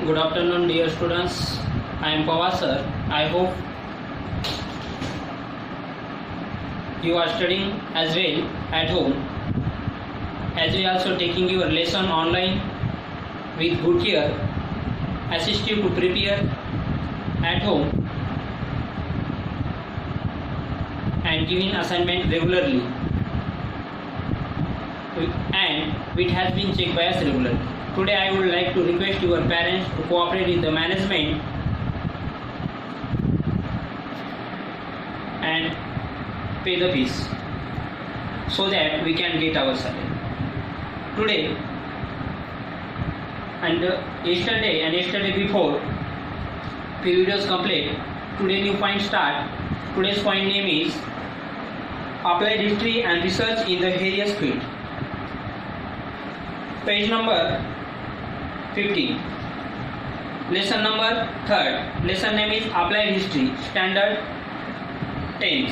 Good afternoon, dear students. I am Pawar sir. I hope you are studying as well at home, as we also taking your lesson online with good care, assist you to prepare at home and giving assignment regularly, and it has been checked by us regularly. Today I would like to request your parents to cooperate with the management and pay the fees so that we can get our salary. Today and yesterday before, few videos complete. Today new point start. Today's point name is Applied History and Research in the Various Field. Page number 15. Lesson number 3rd. Lesson name is Applied History, Standard 10th.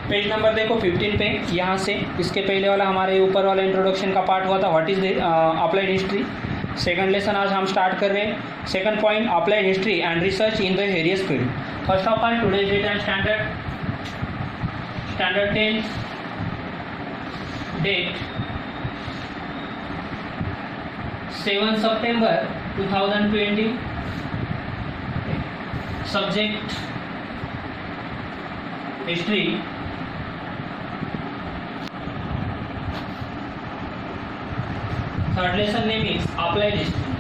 Page number देखो 15 पे, यहाँ से इसके पहले वाला हमारे ऊपर वाला इंट्रोडक्शन का पार्ट हुआ था, what is applied history. Second lesson आज हम स्टार्ट कर रहे हैं. Second point, applied history and research in the various field. First of all, today date and standard 10 date 7 September 2020. Subject history. Third lesson name is Applied History.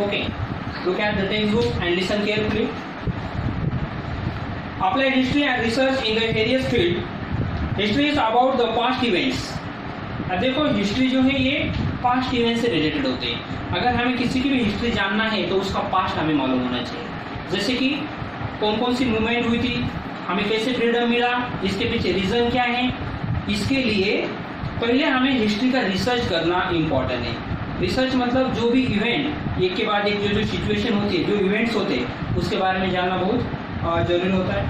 Okay, look at the textbook and listen carefully. Applied History and Research in the various field. History is about the past events. अब देखो, history जो है ये past event से related होते हैं. अगर हमें किसी की भी हिस्ट्री जानना है तो उसका पास्ट हमें मालूम होना चाहिए. जैसे कि कौन कौन सी मूवमेंट हुई थी, हमें कैसे फ्रीडम मिला, इसके पीछे रीज़न क्या है. इसके लिए पहले हमें हिस्ट्री का रिसर्च करना इम्पॉर्टेंट है. रिसर्च मतलब जो भी इवेंट एक के बाद एक जो सिचुएशन होती है, जो इवेंट्स होते हैं, उसके बारे में जानना बहुत जरूरी होता है.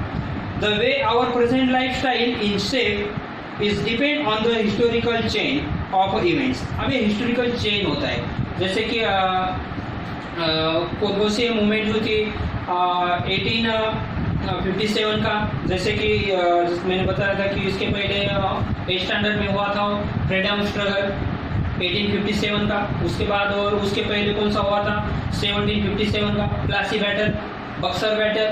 The way our present life style in shape is depend on the historical chain of events. अब ये हिस्टोरिकल चेन होता है, जैसे कि कौन से मूवमेंट जो थी 1857 का, जैसे कि मैंने बताया था कि इसके पहले 8 स्टैंडर्ड में हुआ था फ्रीडम स्ट्रगल 1857 का. उसके बाद और उसके पहले कौन सा हुआ था 1757 का प्लासी बैटल, बक्सर बैटल.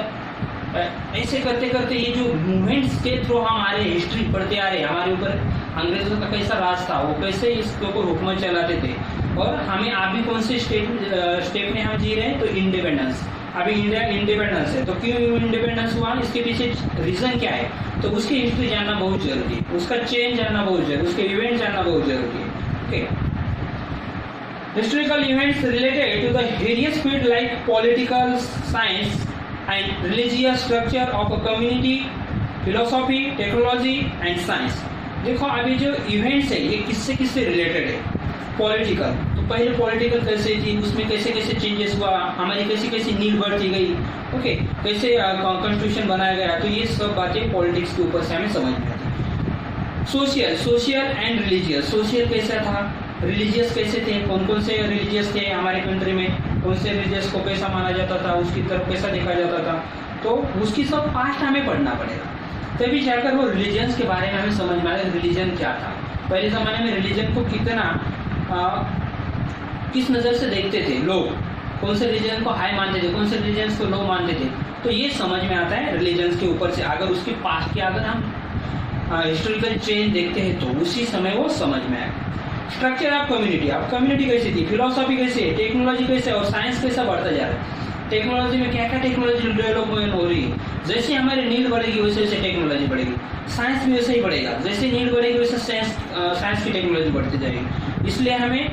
ऐसे करते करते ये जो मूवमेंट्स के थ्रू हमारे हिस्ट्री पढ़ते आ रहे, हमारे ऊपर अंग्रेजों का कैसा राज था, वो कैसे इसके ऊपर हुकूमत चलाते थे, और हमें अभी कौन से स्टेप में हम जी रहे हैं, तो इंडिपेंडेंस. अभी इंडिया इंडिपेंडेंस है, तो क्यों इंडिपेंडेंस हुआ, इसके पीछे रीज़न क्या है, तो उसकी हिस्ट्री जानना बहुत जरूरी है, उसका चेंज जानना बहुत जरूरी है, उसके इवेंट जानना बहुत जरूरी है. Okay, historical events related to the various field like political science and religious structure of a community, philosophy, technology and science. देखो, अभी जो इवेंट्स है ये किससे किससे रिलेटेड है. पॉलिटिकल, तो पहले पॉलिटिकल कैसे थी, उसमें कैसे कैसे चेंजेस हुआ, हमारी कैसी कैसी नींव बढ़ती गई, ओके, कैसे कॉन्स्टिट्यूशन बनाया गया, तो ये सब बातें पॉलिटिक्स के ऊपर से हमें समझ में आती. Social and religious. सोशल कैसा था, रिलीजियस कैसे थे, कौन कौन से रिलीजियस थे हमारे कंट्री में, कौन से रिलीजियस को कैसा माना जाता था, उसकी तरफ कैसा देखा जाता था, तो उसकी सब पास्ट हमें पढ़ना पड़ेगा, तभी जाकर वो रिलीजन्स के बारे में हमें समझ में आएगा रिलीजन क्या था. पहले ज़माने में रिलीजन को कितना किस नज़र से देखते थे लोग, कौन से रिलीजन को हाई मानते थे, कौन से रिलीजन्स को लो मानते थे, तो ये समझ में आता है रिलीजन्स के ऊपर से. अगर उसके पास्ट के अगर हम हिस्टोरिकल चेंज देखते हैं तो उसी समय वो समझ में आएगा. Structure of community. अब कम्युनिटी कैसी थी, फिलोसॉफी कैसी है, टेक्नोलॉजी कैसे, और साइंस कैसा बढ़ता जा रहा है. टेक्नोलॉजी में क्या क्या टेक्नोलॉजी डेवलपमेंट हो रही है. जैसे हमारी नीड बढ़ेगी वैसे वैसे टेक्नोलॉजी बढ़ेगी. साइंस भी वैसे ही बढ़ेगा, जैसे नीड बढ़ेगी वैसे साइंस की टेक्नोलॉजी बढ़ती जाएगी. इसलिए हमें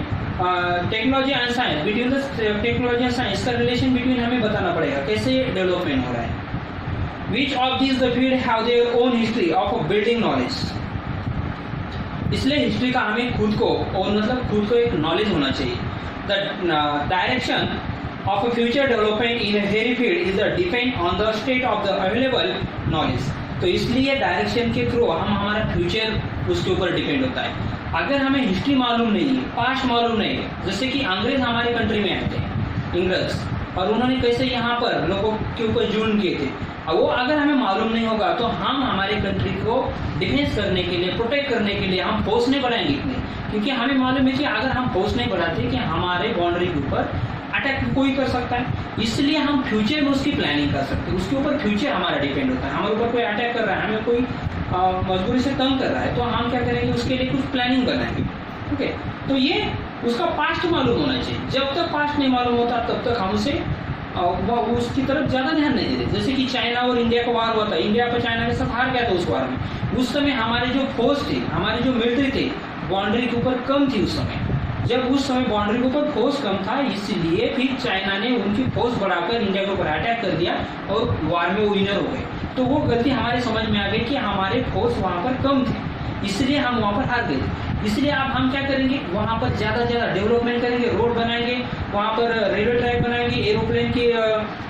technology and science, between the technology and science का रिलेशन बिटवीन हमें बताना पड़ेगा कैसे डेवलपमेंट हो रहा है. Which of this the field have their own history of building knowledge. इसलिए हिस्ट्री का हमें खुद को, और मतलब खुद को एक नॉलेज होना चाहिए. The direction of a future development in a very field is depend on the state of the available knowledge. तो इसलिए डायरेक्शन के थ्रू हम हमारा फ्यूचर उसके ऊपर डिपेंड होता है। अगर हमें हिस्ट्री मालूम नहीं है, पास्ट मालूम नहीं है, जैसे कि अंग्रेज हमारे कंट्री में आए थे, इंग्रज, और उन्होंने कैसे यहाँ पर लोगों के ऊपर जुल्म किए थे, वो अगर हमें मालूम नहीं होगा तो हम हमारे कंट्री को डिफेंस करने के लिए, प्रोटेक्ट करने के लिए हम फोर्स नहीं बढ़ाएंगे इतने, क्योंकि हमें मालूम है कि अगर हम फोर्स नहीं बढ़ाते कि हमारे बाउंड्री के ऊपर अटैक कोई कर सकता है। इसलिए हम फ्यूचर में उसकी प्लानिंग कर सकते हैं, उसके ऊपर फ्यूचर हमारा डिपेंड होता है। हमारे ऊपर कोई अटैक कर रहा है, हमें कोई मजबूरी से तंग कर रहा है, तो हम क्या करेंगे, उसके लिए कुछ प्लानिंग बनाएंगे। ओके, तो ये उसका पास्ट मालूम होना चाहिए। जब तक पास्ट नहीं मालूम होता तब तक हम उसे उसकी तरफ ज़्यादा ध्यान नहीं देते। जैसे कि चाइना और इंडिया का वार हुआ था, इंडिया पर चाइना के साथ हार गया था उस वार में। उस समय हमारे जो फोर्स थे, हमारे जो मिलिट्री थे, बाउंड्री के ऊपर कम थी उस समय। जब उस समय बाउंड्री के ऊपर फोर्स कम था, इसलिए फिर चाइना ने उनकी फोर्स बढ़ाकर इंडिया के ऊपर अटैक कर दिया और वार में वो विनर हो गए। तो वो गलती हमारे समझ में आ गई कि हमारे फोर्स वहाँ पर कम थे, इसलिए हम वहाँ पर हार गए। इसलिए अब हम क्या करेंगे, वहाँ पर ज़्यादा से ज़्यादा डेवलपमेंट करेंगे, रोड बनाएंगे, वहाँ पर रेलवे ट्रैक बनाएंगे, एरोप्लेन के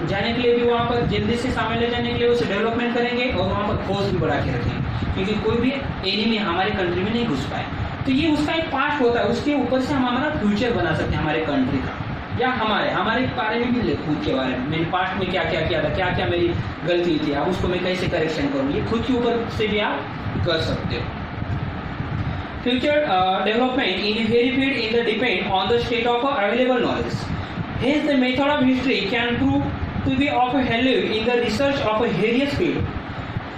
जाने के लिए भी वहाँ पर जल्दी से सामान ले जाने के लिए उसे डेवलपमेंट करेंगे, और वहाँ पर फोर्स भी बढ़ा के रखेंगे, क्योंकि कोई भी एनिमी हमारे कंट्री में नहीं घुस पाए। तो ये उसका एक पार्ट होता है, उसके ऊपर से हम हमारा फ्यूचर बना सकते हैं हमारे कंट्री का, या हमारे बारे में भी खुद के बारे में, मैंने पास्ट में क्या क्या किया था, क्या क्या मेरी गलती थी, अब उसको मैं कैसे करेक्शन करूँ, ये खुद के ऊपर से भी आप कर सकते हो। Future development in very field in the depend on the state of available knowledge. Hence, the method of history can prove to be of value in the research of various field.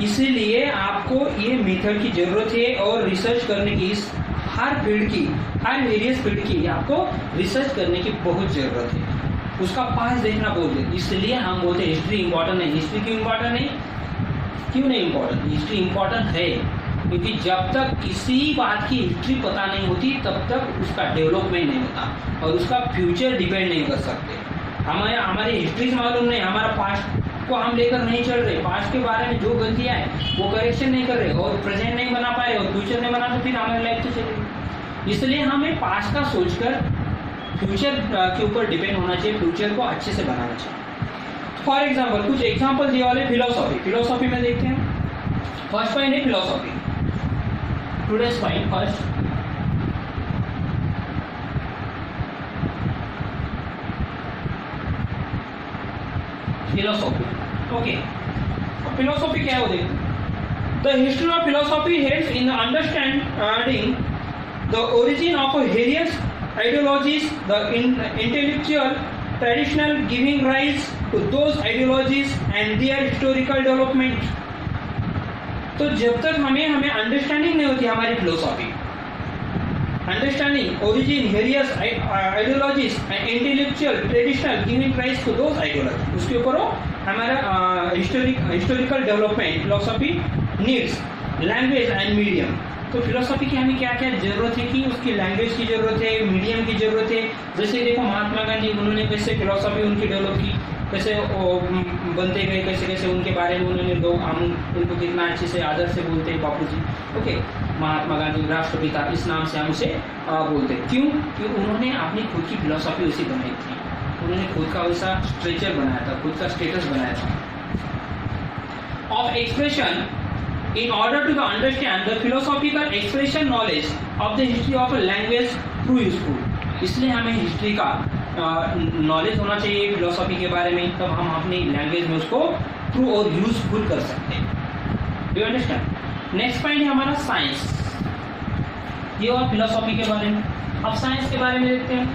इसलिए आपको ये method की जरूरत है, और research करने की इस हर फील्ड की, हर वेरियस फील्ड की आपको रिसर्च करने की बहुत जरूरत है। उसका पास देखना बहुत है। इसलिए हम बोलते हैं हिस्ट्री इंपॉर्टेंट नहीं। हिस्ट्री क्यों इंपॉर्टेंट नहीं? क्यों नहीं इंपॉर्टेंट? हिस्ट्री इंपॉर्टेंट है क्योंकि जब तक किसी बात की हिस्ट्री पता नहीं होती तब तक उसका डेवलपमेंट नहीं होता और उसका फ्यूचर डिपेंड नहीं कर सकते। हमारी हिस्ट्री मालूम नहीं, हमारा पास्ट को हम लेकर नहीं चल रहे, पास्ट के बारे में जो गलतियाँ हैं वो करेक्शन नहीं कर रहे, और प्रेजेंट नहीं बना पाए और फ्यूचर नहीं बना, तो फिर हमारी लाइफ तो चलेगी। इसलिए हमें पास्ट का सोचकर फ्यूचर के ऊपर डिपेंड होना चाहिए, फ्यूचर को अच्छे से बनाना चाहिए। फॉर एग्जाम्पल, कुछ एग्जाम्पल दिए वाले फिलोसॉफी में देखते हैं। फर्स्ट पॉइंट है philosophy. Today's point first. Philosophy. Okay. Philosophy क्या है वो देखते। The history of philosophy helps in understanding the origin of various ideologies, the intellectual traditional giving rise to those ideologies and their historical development. तो जब तक हमें understanding नहीं होती हमारी philosophy, understanding origin various ideologies and intellectual traditional giving rise to those ideology, उसके ऊपर हमारा historical development philosophy needs language and medium. तो फिलोसॉफी की हमें क्या क्या जरूरत है कि उसकी लैंग्वेज की जरूरत है, मीडियम की जरूरत है। जैसे देखो महात्मा गांधी, उन्होंने कैसे फिलोसॉफी उनकी डेवलप की, कैसे बनते गए, कैसे कैसे उनके बारे में उन्होंने लोग हम उनको कितना अच्छे से आदर से बोलते हैं, बापू जी। ओके, महात्मा गांधी राष्ट्रपिता इस नाम से हम उसे बोलते हैं। क्यों? क्योंकि उन्होंने अपनी खुद की फिलोसॉफी उसी बनाई थी, उन्होंने खुद का वैसा स्ट्रक्चर बनाया था, खुद का स्टेटस बनाया था। Of expression in order to understand the philosophical expression knowledge of the history of a language through useful। इसलिए हमें हिस्ट्री का नॉलेज होना चाहिए फिलोसॉफी के बारे में, तब हम अपनी लैंग्वेज में उसको थ्रू और यूजफुल कर सकते हैं। Do you understand? Next point है हमारा साइंस। ये और फिलोसॉफी के बारे में। अब साइंस के बारे में देखते हैं।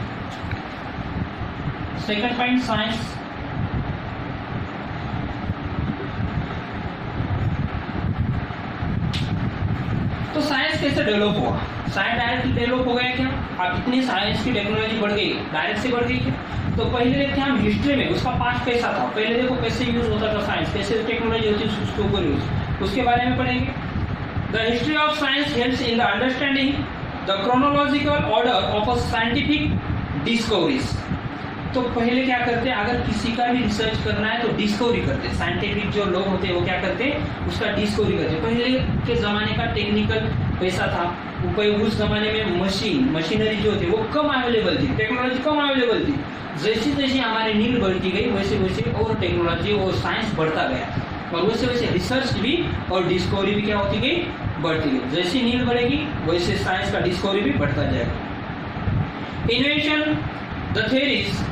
Second point science. तो साइंस कैसे डेवलप हुआ? साइंस डायरेक्ट डेवलप हो गया क्या? अब इतनी साइंस की टेक्नोलॉजी बढ़ गई, डायरेक्ट से बढ़ गई क्या? तो पहले देखते हैं हम हिस्ट्री में उसका पास्ट कैसा था। पहले देखो कैसे यूज होता था साइंस, कैसे टेक्नोलॉजी होती है उसके ऊपर यूज, उसके बारे में पढ़ेंगे। The history of science helps in the understanding the chronological order of a scientific discoveries. तो पहले क्या करते हैं, अगर किसी का भी रिसर्च करना है तो डिस्कवरी करते हैं। साइंटिफिक जो लोग होते हैं वो क्या करते हैं, उसका डिस्कवरी करते हैं। पहले के ज़माने का टेक्निकल पैसा था, उस ज़माने में मशीनरी जो थी वो कम अवेलेबल थी, टेक्नोलॉजी कम अवेलेबल थी। जैसे जैसे हमारी नीड बढ़ती गई वैसे वैसे और टेक्नोलॉजी और साइंस बढ़ता गया। और वैसे वैसे रिसर्च भी और डिस्कवरी भी क्या होती गई, बढ़ती गई। जैसी नीड बढ़ेगी वैसे साइंस का डिस्कवरी भी बढ़ता जाएगा। Invention the theories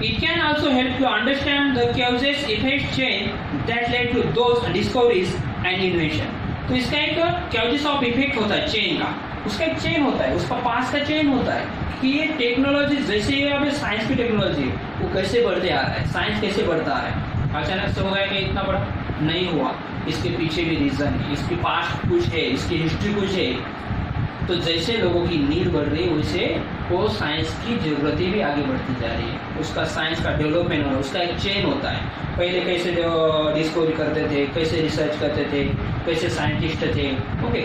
it can also help to understand the causes effect chain that led to those discoveries and invention। तो इसका एक causes of effect होता है चेन का, उसका एक चेन होता है, उसका पास का चेन होता है कि ये टेक्नोलॉजी जैसे ये अभी साइंस की टेक्नोलॉजी वो कैसे बढ़ते आ रहा है, साइंस कैसे बढ़ता आ रहा है, अचानक से हो गया कि इतना बड़ा नहीं हुआ, इसके पीछे भी रीजन है, इसकी पास्ट कुछ है, इसकी हिस्ट्री कुछ है। तो जैसे लोगों की नीड बढ़ रही है वैसे वो साइंस की जरूरतें भी आगे बढ़ती जा रही है, उसका साइंस का डेवलपमेंट हो रहा है, उसका एक चेन होता है। पहले कैसे डिस्कवरी करते थे, कैसे रिसर्च करते थे, कैसे साइंटिस्ट थे, ओके,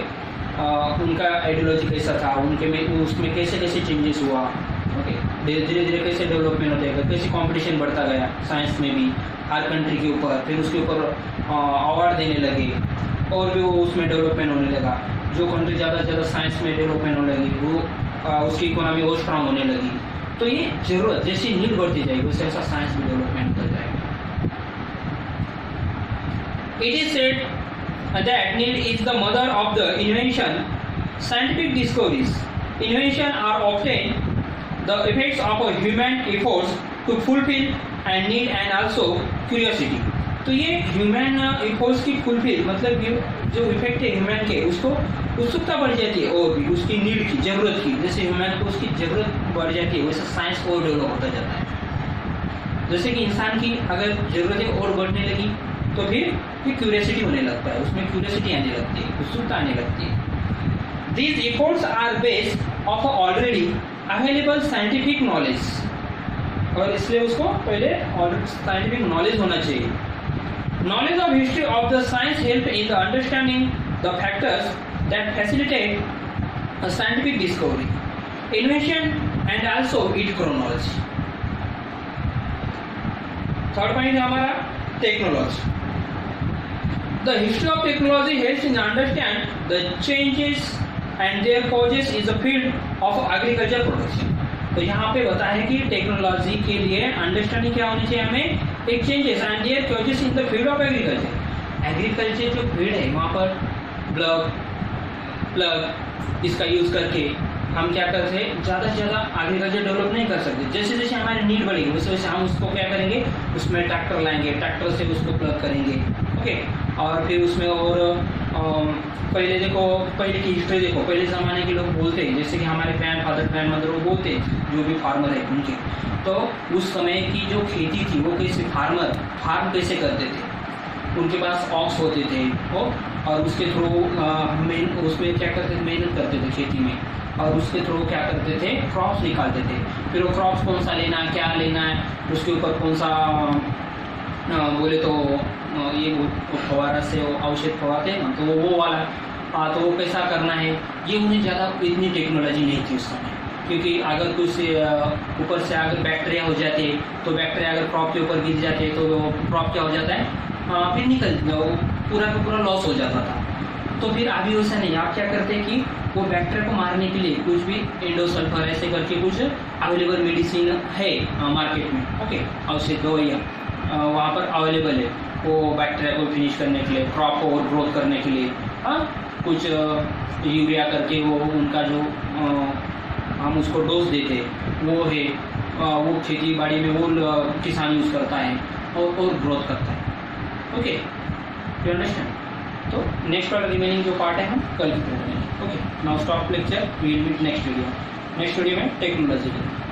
उनका आइडियोलॉजी कैसा था, उनके में उसमें कैसे कैसे चेंजेस हुआ, ओके, धीरे धीरे कैसे डेवलपमेंट होता है, कैसे कंपटीशन बढ़ता गया साइंस में भी हर कंट्री के ऊपर, फिर उसके ऊपर अवार्ड देने लगे और भी वो उसमें डेवलपमेंट होने लगा। जो कंट्री ज़्यादा से ज़्यादा साइंस में डेवलपमेंट होने लगी वो उसकी इकोनॉमी और स्ट्रांग होने लगी। तो ये जरूरत जैसी नीड बढ़ती जाएगी वैसे ऐसा साइंस में डेवलपमेंट होता जाएगा। It is said that need is the mother of the invention. Scientific discoveries invention are obtain the effects of human efforts to fulfil and need and also curiosity. तो ये human efforts की fulfil मतलब जो effect है human के उसको उत्सुकता बढ़ जाती है और भी उसकी नीड की जरूरत की, जैसे ह्यूमन को उसकी जरूरत बढ़ जाती है वैसे साइंस और डेवलप होता जाता है। जैसे कि इंसान की अगर जरूरतें और बढ़ने लगी तो फिर क्यूरियोसिटी होने लगता है, उसमें क्यूरियोसिटी आने लगती है, उत्सुकता आने लगती है। These efforts are based of already available scientific knowledge, और इसलिए उसको पहले साइंटिफिक नॉलेज होना चाहिए। Knowledge of history of the science help in the understanding the factors that facilitate a scientific discovery, invention and also its chronology। Third point है हमारा technology. The history of technology helps in understand the changes and their causes in the field of agriculture production। तो यहाँ पे बताया है कि technology के लिए अंडरस्टैंडिंग क्या होनी चाहिए, हमें एक changes and their causes in the field of agriculture. Agriculture जो फील्ड है वहाँ पर प्लग इसका यूज करके हम क्या करते हैं, ज़्यादा से ज़्यादा एग्रीकल्चर डेवलप नहीं कर सकते। जैसे जैसे हमारी नीड बढ़ेगी वैसे वैसे हम उसको क्या करेंगे, उसमें ट्रैक्टर लाएंगे, ट्रैक्टर से उसको प्लग करेंगे, ओके, और फिर उसमें और पहले देखो, पहले की हिस्ट्री देखो, पहले ज़माने के लोग बोलते हैं, जैसे कि हमारे ग्रैंड फादर ग्रैंड मदर वो बोलते जो भी फार्मर है उनके, तो उस समय की जो खेती थी वो कैसे फार्म कैसे करते थे, उनके पास ऑक्स होते थे वो, और उसके थ्रू उसमें क्या करते थे, मेहनत करते थे खेती में, और उसके थ्रू क्या करते थे, क्रॉप्स निकालते थे। फिर वो क्रॉप्स कौन सा लेना है, क्या लेना है, उसके ऊपर कौन सा बोले तो ये फवारा से औषध फवाते हैं ना, तो वो वाला तो वो कैसा करना है, ये उन्हें ज़्यादा इतनी टेक्नोलॉजी नहीं थी उस समय। क्योंकि अगर कुछ ऊपर से अगर बैक्टीरिया हो जाते तो बैक्टीरिया अगर क्रॉप के ऊपर गिर जाते तो क्रॉप क्या हो जाता है, फिर निकल पूरा का पूरा लॉस हो जाता था। तो फिर अभी वैसा नहीं, आप क्या करते हैं कि वो बैक्टीरिया को मारने के लिए कुछ भी एंडोसल्फर ऐसे करके कुछ अवेलेबल मेडिसिन है मार्केट में, ओके, औषध दवाइयाँ वहाँ पर अवेलेबल है वो बैक्टीरिया को फिनिश करने के लिए, क्रॉप को और ग्रोथ करने के लिए। कुछ यूरिया करके वो उनका जो हम उसको डोज देते वो है, वो खेती बाड़ी में वो किसान यूज़ करता है और ग्रोथ करता है, ओके, यू अंडरस्टैंड। तो नेक्स्ट वाला रिमेनिंग जो पार्ट है हम कल करेंगे, okay. Now stop lecture, we will meet next video में टेक्नोलॉजी के लिए।